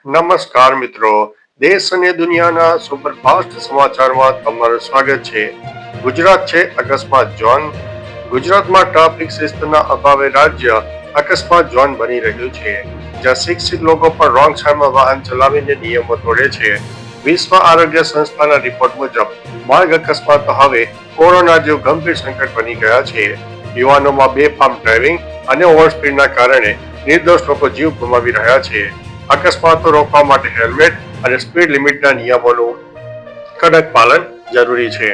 નમસ્કાર મિત્રો, દેશ અને દુનિયાના સુપરફાસ્ટ સમાચારમાં તમારું સ્વાગત છે. ગુજરાત છે અકસ્માત ઝોન. ગુજરાતમાં ટ્રાફિક શિસ્તના અભાવે રાજ્ય અકસ્માત ઝોન બની રહ્યું છે, જ્યાં શિક્ષિત લોકો પણ રોંગ સાઈડમાં વાહન ચલાવીને નિયમો તોડે છે. વિશ્વ આરોગ્ય સંસ્થાના રિપોર્ટ મુજબ માર્ગ અકસ્માતો હવે કોરોના જેવું ગંભીર સંકટ બની ગયા છે. યુવાનોમાં બેફામ ડ્રાઇવિંગ અને ઓવરસ્પીડના કારણે નિર્દોષ લોકો જીવ ગુમાવી રહ્યા છે. અકસ્માતો રોકવા માટે હેલ્મેટ અને સ્પીડ લિમિટના નિયમોનું કડક પાલન જરૂરી છે.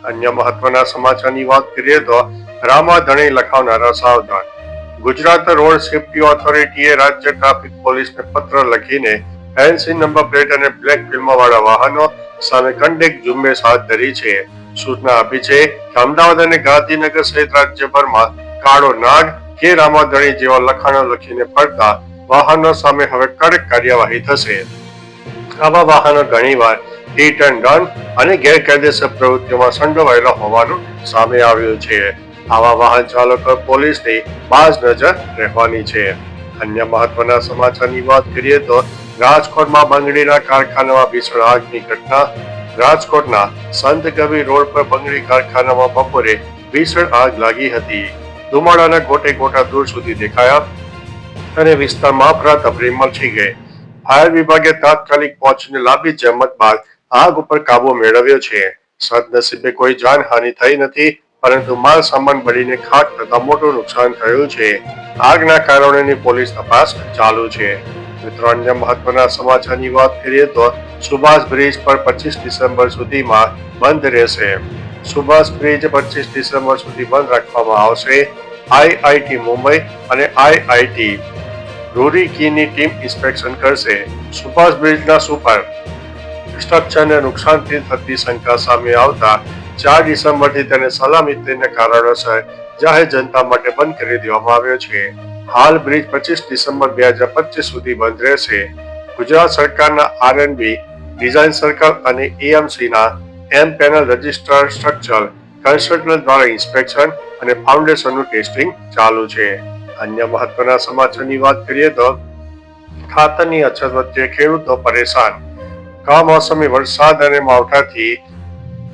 અન્ય મહત્વના સમાચારની વાત કરીએ તો રામાધણી લખાવનારા સાવધાન. ગુજરાત રોડ સેફ્ટી ઓથોરિટીએ રાજ્ય ટ્રાફિક પોલીસને પત્ર લખીને ફેન્સી નંબર પ્લેટ અને બ્લેક ફિલ્મવાળા વાહનો સામે કંડક ઝુંબેશ હાથ ધરી છે. સૂચના આપી છે કે અમદાવાદ અને ગાંધીનગર સહિત રાજ્યભરમાં કાળો નાગ કે રામાધણી જેવા લખાણો લખીને ફરતા વાહનો સામે હવે કડક કાર્યવાહી થશે. આવા વાહનો ઘણીવાર હિટ એન્ડ રન અને ગેરકાયદેસર પ્રવૃત્તિઓમાં સંડોવાયેલા હોવાનું સામે આવ્યું છે. આવા વાહન ચાલકો પોલીસની બાજ નજર રહેવાની છે. અન્ય મહત્વના સમાચારની વાત કરીએ તો રાજકોટમાં બંગડીના કારખાનામાં ભીષણ આગની ઘટના. રાજકોટના સંત કબીર રોડ પર બંગડી કારખાનામાં બપોરે ભીષણ આગ લાગી હતી. ધુમાડાના ગોટે ગોટા દૂર સુધી દેખાયા અને વિસ્તારમાં અફરાતફરી મચી ગઈ. ફાયર વિભાગે તાત્કાલિક પહોંચીને લાંબી જહેમત બાદ આગ ઉપર કાબુ મેળવ્યો છે. સદનસીબે કોઈ જાનહાનિ થઈ નથી, પરંતુ માલ સામાન બળીને ખાક થતા મોટું નુકસાન થયું છે. આગના કારણોની પોલીસ તપાસ ચાલુ છે. મિત્રો, અન્ય મહત્વના સમાચારની વાત કરીએ તો સુભાષ બ્રિજ પર 25 ડિસેમ્બર સુધીમાં બંધ રહેશે. સુભાષ બ્રિજ 25 ડિસેમ્બર સુધી બંધ રાખવામાં આવશે. આઈઆઈટી મુંબઈ અને આઈઆઈટી રૂરકીની ટીમ ઇન્સ્પેક્શન કરશે. સુભાષ બ્રિજના સુપર સ્ટ્રક્ચરને નુકસાનથી થતી શંકા સામે આવતા 4 ડિસેમ્બરથી તેને સલામતીના કારણોસર જાહેર જનતા માટે બંધ કરી દેવામાં આવ્યો છે. હાલ બ્રિજ 25 ડિસેમ્બર 2025 સુધી બંધ રહેશે. ગુજરાત સરકારના આરએનબી ડિઝાઇન સર્કલ અને એએમસીના એમ પેનલ રજિસ્ટર સ્ટ્રક્ચર કન્સલ્ટન્ટ દ્વારા ઇન્સ્પેક્શન અને ફાઉન્ડેશનનું ટેસ્ટિંગ ચાલુ છે. અન્ય મહત્વના સમાચારની વાત કરીએ તો ખાતરની અછત વચ્ચે ખેડૂતો પરેશાન. કમોસમી વરસાદ અને માવઠાથી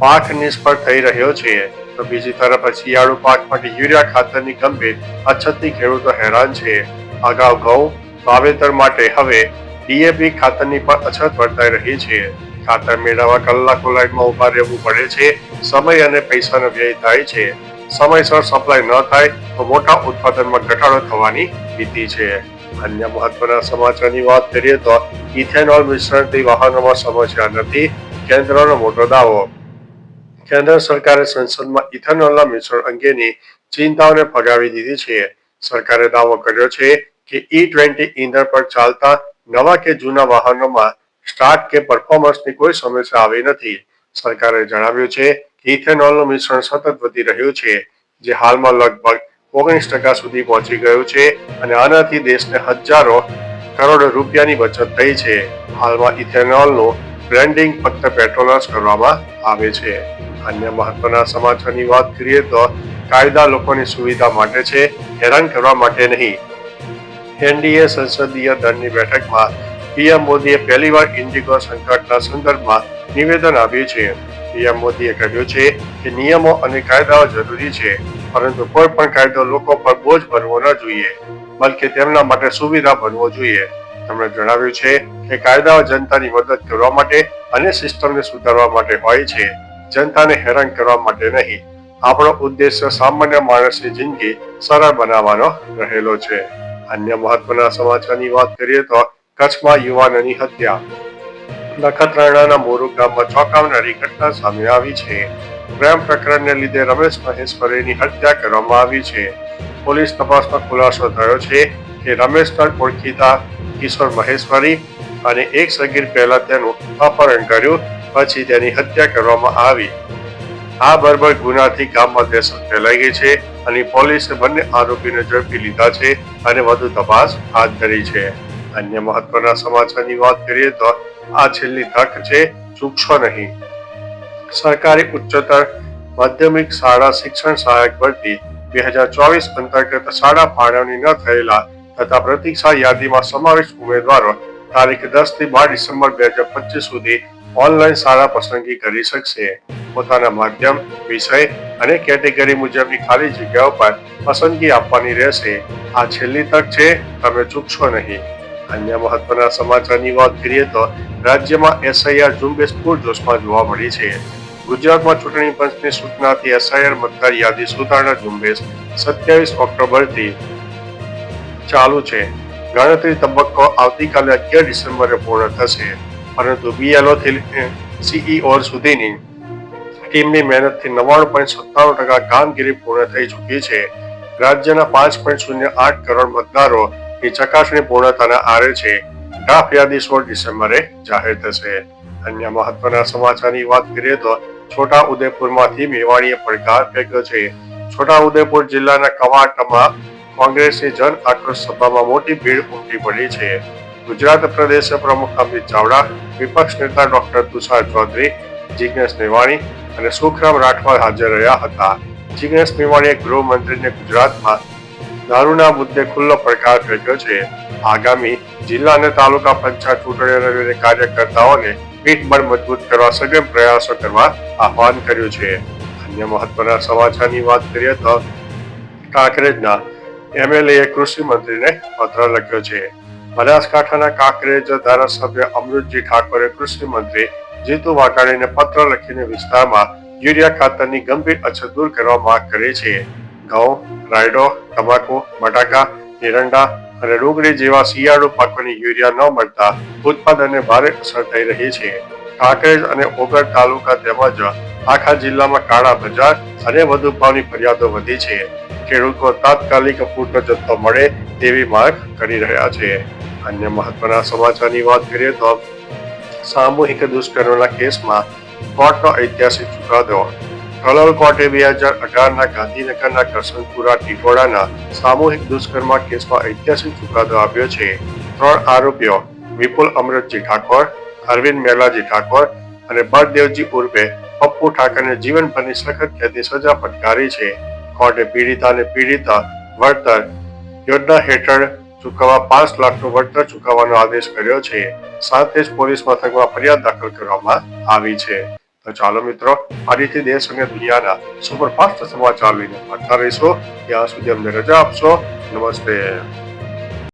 પાક નિષ્ફળ થઈ રહ્યો છે, તો બીજી તરફ શિયાળુ પાક માટે યુરિયા ખાતરની ગંભીર અછતથી ખેડૂતો હેરાન છે. અગાઉ ઘઉં વાવેતર માટે હવે ડીએપી ખાતરની પણ અછત વર્તાઈ રહી છે. ખાતર મેળવવા કલાકો લાઈનમાં ઉભા રહેવું પડે છે. સમય અને પૈસાનો વ્યય થાય છે. સમયસર સપ્લાય ન થાય તો મોટા ઉત્પાદનમાં ઘટાડો થવાની ભીતિ છે. અન્ય મહત્વના સમાચારની વાત કરીએ તો ઇથેનોલ મિશ્રણથી વાહનોમાં સમસ્યા નથી, કેન્દ્રનો મોટો દાવો. કેન્દ્ર સરકારે સંસદમાં ઇથેનોલના મિશ્રણ અંગેની ચિંતાઓને ફગાવી દીધી છે. સરકારે દાવો કર્યો છે કે E20 ઇંધણ પર ચાલતા નવા કે જૂના વાહનોમાં સ્ટાર્ટ કે પરફોર્મન્સની કોઈ સમસ્યા આવી નથી. સરકારે જણાવ્યું છે કે ઇથેનોલનું મિશ્રણ સતત વધી રહ્યું છે, જે હાલમાં લગભગ 19% સુધી પહોંચી ગયું છે અને આનાથી દેશને હજારો કરોડ રૂપિયાની બચત થઈ છે. હાલમાં ઇથેનોલનું બ્લેન્ડિંગ ફક્ત પેટ્રોલ જ કરવામાં આવે છે. અન્ય મહત્વના સમાચારની વાત કરીએ તો કાયદા લોકોની સુવિધા માટે છે, હેરાન કરવા માટે નહીં. એનડીએ સંસદીય દળની બેઠકમાં પીએમ મોદીએ પહેલીવાર ઇન્ડિગો સંકટના સંદર્ભમાં નિવેદન આપ્યું છે. પીએમ મોદીએ કહ્યું છે કે નિયમો અને કાયદાઓ જરૂરી છે, પરંતુ કોઈ પણ કાયદો લોકો પર બોજ બનવો ન જોઈએ, બલકે તેમના માટે સુવિધા બનવો જોઈએ. તેમણે જણાવ્યું છે કે કાયદાઓ જનતાની મદદ કરવા માટે અને સિસ્ટમને સુધારવા માટે હોય છે, જનતાને હેરાન કરવા માટે નહીં. આપણો ઉદ્દેશ્ય સામાન્ય માણસની જિંદગી સરળ બનાવવાનો રહેલો છે. અન્ય મહત્વના સમાચારની વાત કરીએ તો કચ્છમાં યુવાનની હત્યા. નખત્રાણાના મોરુ ગામમાં ચોંકાવનારી ઘટના સામે આવી છે. પ્રેમ પ્રકરણને લીધે રમેશ મહેશ્વરીની હત્યા કરવામાં આવી છે. પોલીસ તપાસમાં ખુલાસો થયો છે કે રમેશના ઓળખીતા કિશોર મહેશ્વરી અને એક સગીર પહેલા તેનું અપહરણ કર્યું, પછી તેની હત્યા કરવામાં આવી. આ બર્બર ગુનાથી ગામમાં દહેશત ફેલાઈ ગઈ છે અને પોલીસે બંને આરોપીને ઝડપી લીધા છે અને વધુ તપાસ હાથ ધરી છે. અન્ય મહત્વના સમાચારની વાત કરીએ તો આ છેલ્લી તક છે, ચૂકશો નહીં. સરકારી ઉચ્ચતર માધ્યમિક શાળા શિક્ષણ સહાયક ભરતી 2024 અંતર્ગત શાળા ફાળવણી ન થયેલા તથા પ્રતીક્ષા યાદીમાં સમાવિષ્ટ ઉમેદવારો તારીખ 10 થી 12 ડિસેમ્બર 2025 સુધી ઓનલાઈન શાળા પસંદગી કરી શકશે. પોતાના માધ્યમ, વિષય અને કેટેગરી મુજબની ખાલી જગ્યાઓ પર પસંદગી આપવાની રહેશે. આ છેલ્લી તક છે, તમે ચૂકશો નહીં. અન્ય મહત્વના સમાચારની વાત કરીએ તો રાજ્યમાં એસઆઈઆર ઝુંબેશ પૂરજોશમાં જોવા મળી છે. ગુજરાતમાં ચૂંટણી પંચની સૂચનાથી એસઆઈઆર મતદાર યાદી સુધારણા ઝુંબેશ 27 ઓક્ટોબરથી ચાલુ છે. ગણતરી તબક્કો આવતીકાલે 11 ડિસેમ્બરે પૂર્ણ થશે, પરંતુ બીએલઓ થી સીઈઓ સુધીની ટીમની મહેનતથી 99.97% કામગીરી પૂર્ણ થઈ ચૂકી છે. રાજ્યના 5.08 કરોડ મતદારોની ચકાસણી પૂર્ણતાના આરે છે. ડ્રાફ્ટ યાદી 16 ડિસેમ્બરે જાહેર થશે. અન્ય મહત્વના સમાચારની વાત કરીએ તો છોટા ઉદેપુરમાંથી મેવાણીએ પડકાર ફેંક્યો છે. છોટા ઉદેપુર જિલ્લાના કવાંટમાં કોંગ્રેસની જન આક્રોશ સભામાં મોટી ભીડ ઉમટી પડી છે. ગુજરાત પ્રદેશ પ્રમુખ અમિત ચાવડા, વિપક્ષ નેતા ડોક્ટર તુષાર ચૌધરી, જિગ્નેશ મેવાણી અને સુખરામ રાઠવા હાજર રહ્યા હતા. જિગ્નેશ મેવાણીએ ગૃહમંત્રીને ગુજરાતમાં દારૂના મુદ્દે ખુલ્લો પડકાર ફેંક્યો છે. આગામી જિલ્લા અને તાલુકા પંચાયત ચૂંટણીઓને લઈને કાર્યકર્તાઓને પીઠબળ મજબૂત કરવા સઘન પ્રયાસો કરવા આહવાન કર્યું છે. અન્ય મહત્વના સમાચારની વાત કરીએ તો કાંકરેજના એમએલએ કૃષિ મંત્રીને પત્ર લખ્યો છે. બનાસકાંઠાના કાંકરેજ ધારાસભ્ય અમૃતજી ઠાકોરે કૃષિ મંત્રી જીતુ વાઘાણીને પત્ર લખીને વિસ્તારમાં યુરિયા ખાતરની ગંભીર અછત દૂર કરવા માંગ કરી છે. ઘઉં, રાયડો, તમાકુ, બટાકા, એરંડા અને ડુંગળી જેવા શિયાળુ પાકોની યુરિયા ન મળતા ઉત્પાદનને ભારે અસર થઈ રહી છે. કાંકરેજ અને ઓગળ તાલુકા તેમજ આખા જિલ્લામાં કાળા બજાર અને વધુ ભાવની ફરિયાદો વધી છે. ખેડૂતો તાત્કાલિક પૂરતો જથ્થો મળે તેવી માંગ કરી રહ્યા છે. અન્ય મહત્વના સમાચારની વાત કરીએ તો સામૂહિક દુષ્કર્મના કેસમાં કોર્ટનો ઐતિહાસિક ચુકાદો. કલોલ કોર્ટે 2018ના ગાંધીનગરના કરસનપુરા ટીટોળાના સામૂહિક દુષ્કર્મ કેસમાં ઐતિહાસિક ચુકાદો આપ્યો છે. 3 આરોપીઓ વિપુલ અમૃતજી ઠાકોર, અરવિંદ મેલાજી ઠાકોર અને બળદેવજી ઉર્ફે પપ્પુ ઠાકરને જીવનભરની સખત કેદની સજા ફટકારી છે. કોર્ટે પીડિતાને પીડિત વળતર યોજના હેઠળ ચૂકવવા 5 લાખનું વળતર ચૂકવવાનો આદેશ કર્યો છે. સાથે જ પોલીસ મથકમાં ફરિયાદ દાખલ કરવામાં આવી છે. તો ચાલો મિત્રો, આ રીતે દેશ અને દુનિયાના સુપરફાસ્ટ સમાચાર લઈને મળતા રહીશું. ત્યાં સુધી અમને રજા આપશો. નમસ્તે.